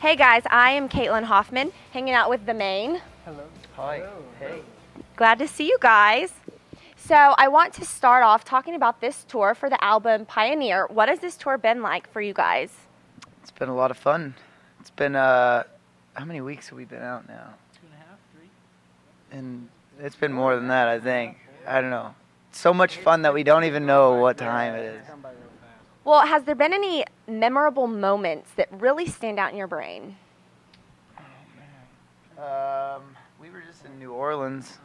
Hey guys, I am Caitlin Hoffman, hanging out with the Maine. Hello. Hi. Hello. Hey. Glad to see you guys. So I want to start off talking about this tour for the album Pioneer. What has this tour been like for you guys? It's been a lot of fun. It's been, how many weeks have we been out now? 2.5, 3. And it's been more than that, I think. I don't know. So much fun that we don't even know what time it is. Come by real fast. Well, has there been any memorable moments that really stand out in your brain? We were just in New Orleans,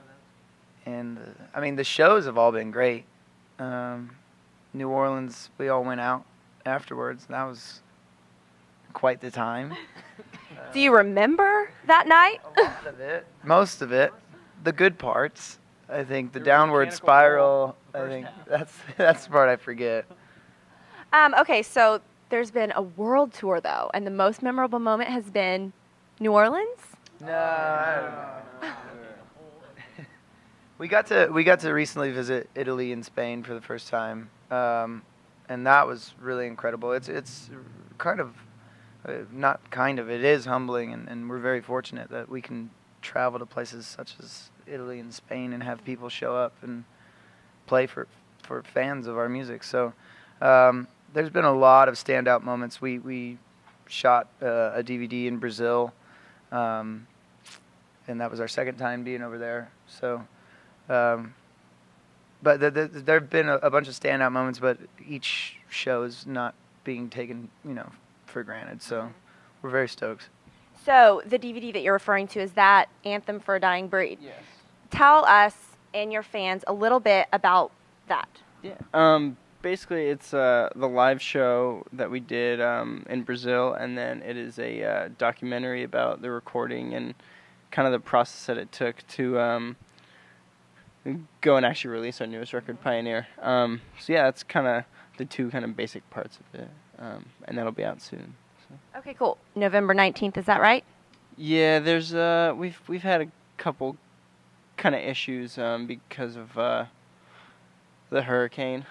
and I mean the shows have all been great. New Orleans, we all went out afterwards. That was quite the time. Do you remember that night? A lot of it, most of it, the good parts. I think the There was a downward mechanical spiral. ball the I first think half. that's the part I forget. Okay, so there's been a world tour though, and the most memorable moment has been New Orleans? No, I don't know. We got to recently visit Italy and Spain for the first time, and that was really incredible. It's kind of not kind of, it is humbling, and we're very fortunate that we can travel to places such as Italy and Spain and have people show up and play for fans of our music. So there's been a lot of standout moments. We shot a DVD in Brazil, and that was our second time being over there. So, but there have been a bunch of standout moments, but each show is not being taken, for granted. So we're very stoked. So the DVD that you're referring to, is that Anthem for a Dying Breed? Yes. Tell us and your fans a little bit about that. Yeah. Basically, it's the live show that we did in Brazil, and then it is a documentary about the recording and kind of the process that it took to go and actually release our newest record, Pioneer. So yeah, that's kind of the two kind of basic parts of it, and that'll be out soon. So. Okay, cool. November 19th, is that right? Yeah, there's we've had a couple kind of issues because of the hurricane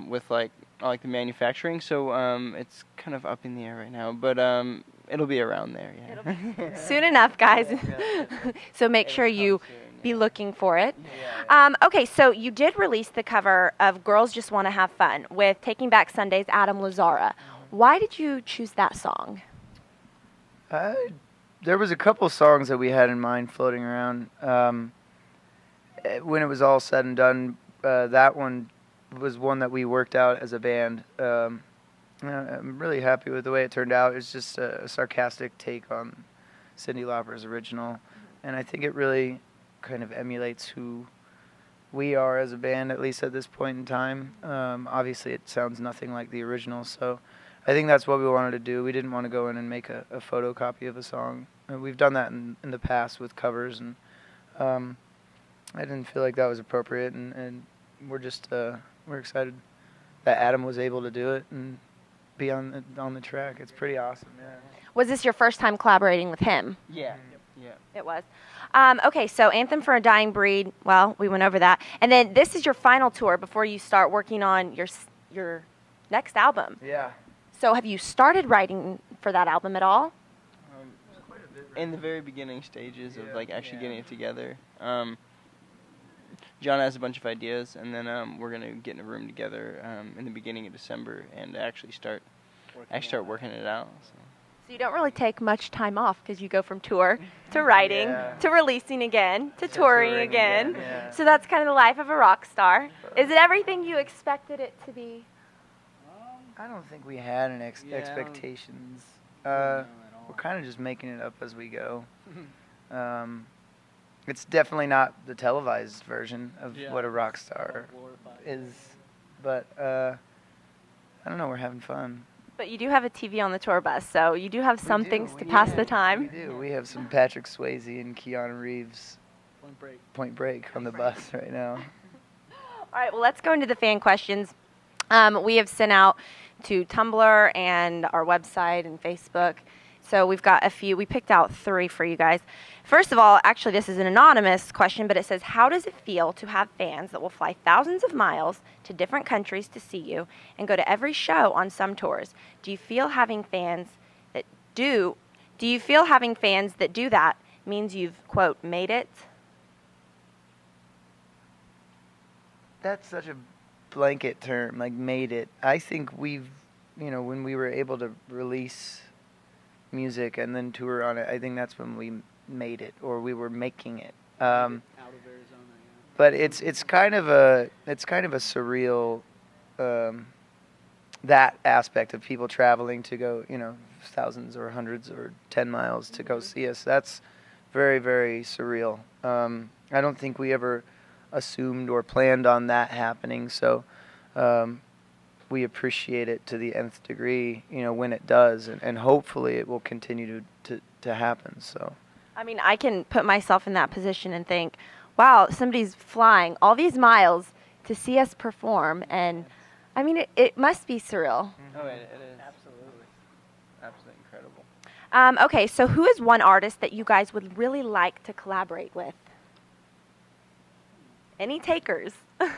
with like the manufacturing, so it's kind of up in the air right now, but it'll be around there. Yeah. Soon enough, guys. So make sure you be looking for it. Okay, so you did release the cover of Girls Just Want to Have Fun with Taking Back Sunday's Adam Lazzara. Why did you choose that song? There was a couple songs that we had in mind floating around. When it was all said and done, that one was one that we worked out as a band. I'm really happy with the way it turned out. It's just a sarcastic take on Cyndi Lauper's original, and I think it really kind of emulates who we are as a band, at least at this point in time. Obviously, it sounds nothing like the original, so I think that's what we wanted to do. We didn't want to go in and make a photocopy of a song. We've done that in the past with covers, and I didn't feel like that was appropriate, and we're just we're excited that Adam was able to do it and be on the track. It's pretty awesome. Yeah. Was this your first time collaborating with him? Yeah. Yeah. It was. Okay, so Anthem for a Dying Breed, well, we went over that. And then this is your final tour before you start working on your next album. Yeah. So have you started writing for that album at all? In the very beginning stages of like actually getting it together. John has a bunch of ideas, and then we're gonna get in a room together in the beginning of December and actually start working it out. So you don't really take much time off because you go from tour to writing to releasing again to touring again. Yeah. So that's kind of the life of a rock star. Is it everything you expected it to be? I don't think we had an expectations. We're kind of just making it up as we go. It's definitely not the televised version of what a rock star is, but I don't know. We're having fun. But you do have a TV on the tour bus, so you do have some things to pass the time. We do. We have some Patrick Swayze and Keanu Reeves Point Break on the bus right now. All right, well, let's go into the fan questions. We have sent out to Tumblr and our website and Facebook. So we've got a few. We picked out 3 for you guys. First of all, actually, this is an anonymous question, but it says, how does it feel to have fans that will fly thousands of miles to different countries to see you and go to every show on some tours? Do you feel having fans that do Do you feel having fans that do that means you've, quote, made it? That's such a blanket term, like made it. I think we've, when we were able to release music and then tour on it, I think that's when we made it, or we were making it. Out of Arizona, yeah. But it's kind of a surreal, that aspect of people traveling to go, thousands or hundreds or 10 miles to go see us. That's very, very surreal. I don't think we ever assumed or planned on that happening, so we appreciate it to the nth degree, when it does, and hopefully it will continue to happen. So, I mean, I can put myself in that position and think, wow, somebody's flying all these miles to see us perform, and I mean, it must be surreal. Oh, it is. Absolutely incredible. Okay, so who is one artist that you guys would really like to collaborate with? Any takers? I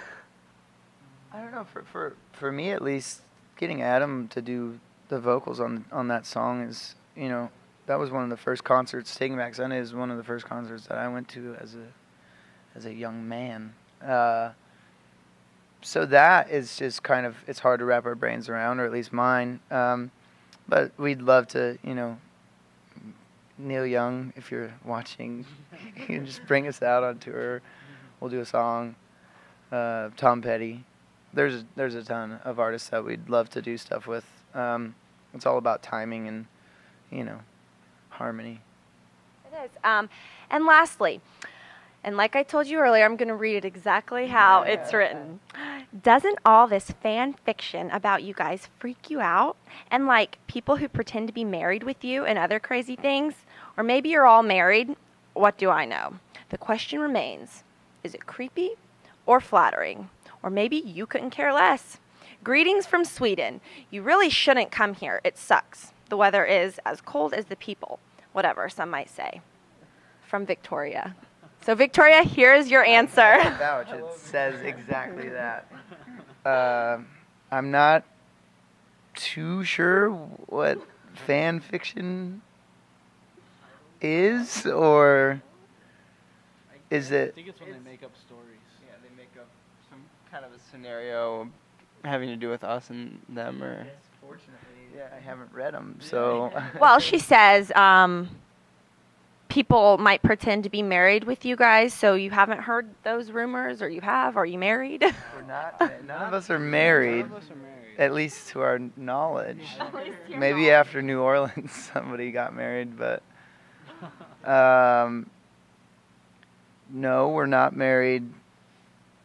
don't know, for me at least, getting Adam to do the vocals on that song is, that was one of the first concerts. Taking Back Sunday is one of the first concerts that I went to as a young man. So that is just kind of, it's hard to wrap our brains around, or at least mine. But we'd love to, Neil Young, if you're watching, you can just bring us out on tour. We'll do a song. Tom Petty. There's a ton of artists that we'd love to do stuff with. It's all about timing and, harmony. It is. And lastly, and like I told you earlier, I'm going to read it exactly how it's written. Doesn't all this fan fiction about you guys freak you out? And like people who pretend to be married with you and other crazy things? Or maybe you're all married? What do I know? The question remains, is it creepy or flattering? Or maybe you couldn't care less. Greetings from Sweden. You really shouldn't come here. It sucks. The weather is as cold as the people. Whatever, some might say. From Victoria. So, Victoria, here is your answer. Vouch, it says exactly that. I'm not too sure what fan fiction is, or is I it? think it's when they make up stories. Yeah, they make up some kind of a scenario having to do with us and them, or. Yes, fortunately, yeah, I haven't read them, so. Well, she says people might pretend to be married with you guys, so you haven't heard those rumors, or you have? Are you married? We're not. None of us are married. None of us are married. At least to our knowledge. your Maybe after New Orleans somebody got married, but no, we're not married.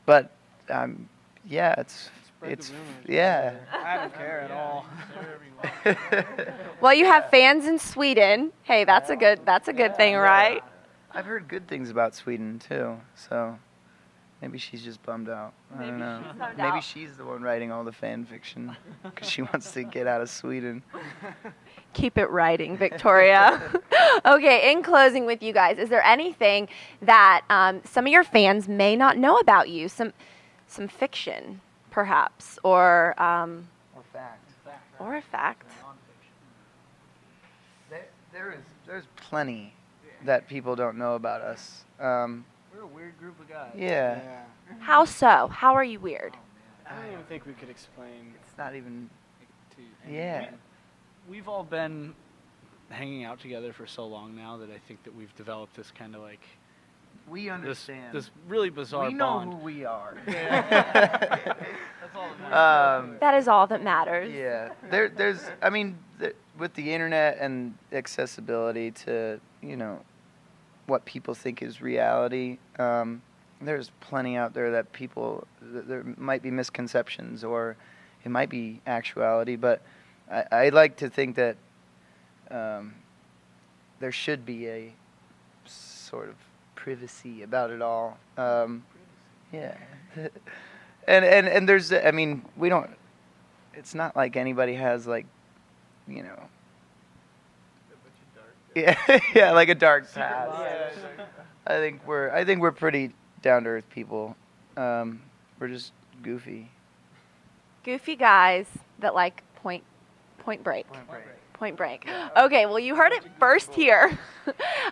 But yeah, Spread it's the rumors. yeah. I don't care at all. Well, you have fans in Sweden. Hey, that's a good thing, right? I've heard good things about Sweden too, so maybe she's just bummed out. I don't know. she's bummed Maybe out. she's the one writing all the fan fiction because she wants to get out of Sweden. Keep it writing, Victoria. Okay, in closing with you guys, is there anything that some of your fans may not know about you? Some fiction, perhaps, or Or fact. a fact. There's plenty that people don't know about us. We're a weird group of guys. Yeah. How so? How are you weird? I don't even think we could explain It's not even. to anyone. Yeah. We've all been hanging out together for so long now that I think that we've developed this kind of like We understand. this really bizarre we know bond. who we are. That's all that matters. That is all that matters. Yeah, there's. I mean, with the internet and accessibility to what people think is reality, there's plenty out there that there might be misconceptions or it might be actuality. But I like to think that there should be a sort of privacy about it all. Yeah. And there's, I mean, we don't, it's not like anybody has like, yeah, yeah, like a dark past. I think we're pretty down to earth people. We're just goofy. Goofy guys that like Point Break. Point Break. Okay, well, you heard it first here.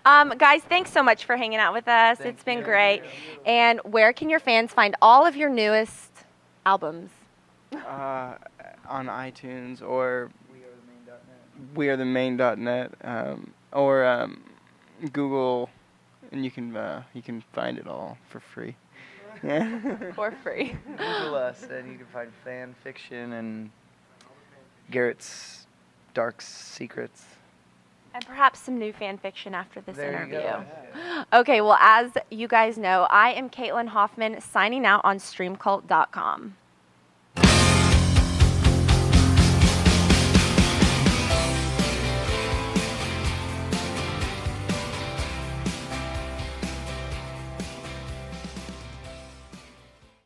Guys, thanks so much for hanging out with us. It's been great. And where can your fans find all of your newest albums? On iTunes or wearethemain.net, or Google, and you can find it all for free. For free. Google us, and you can find fan fiction and Garrett's dark secrets. And perhaps some new fan fiction after this There you interview. go. Okay, well, as you guys know, I am Caitlin Hoffman signing out on streamcult.com.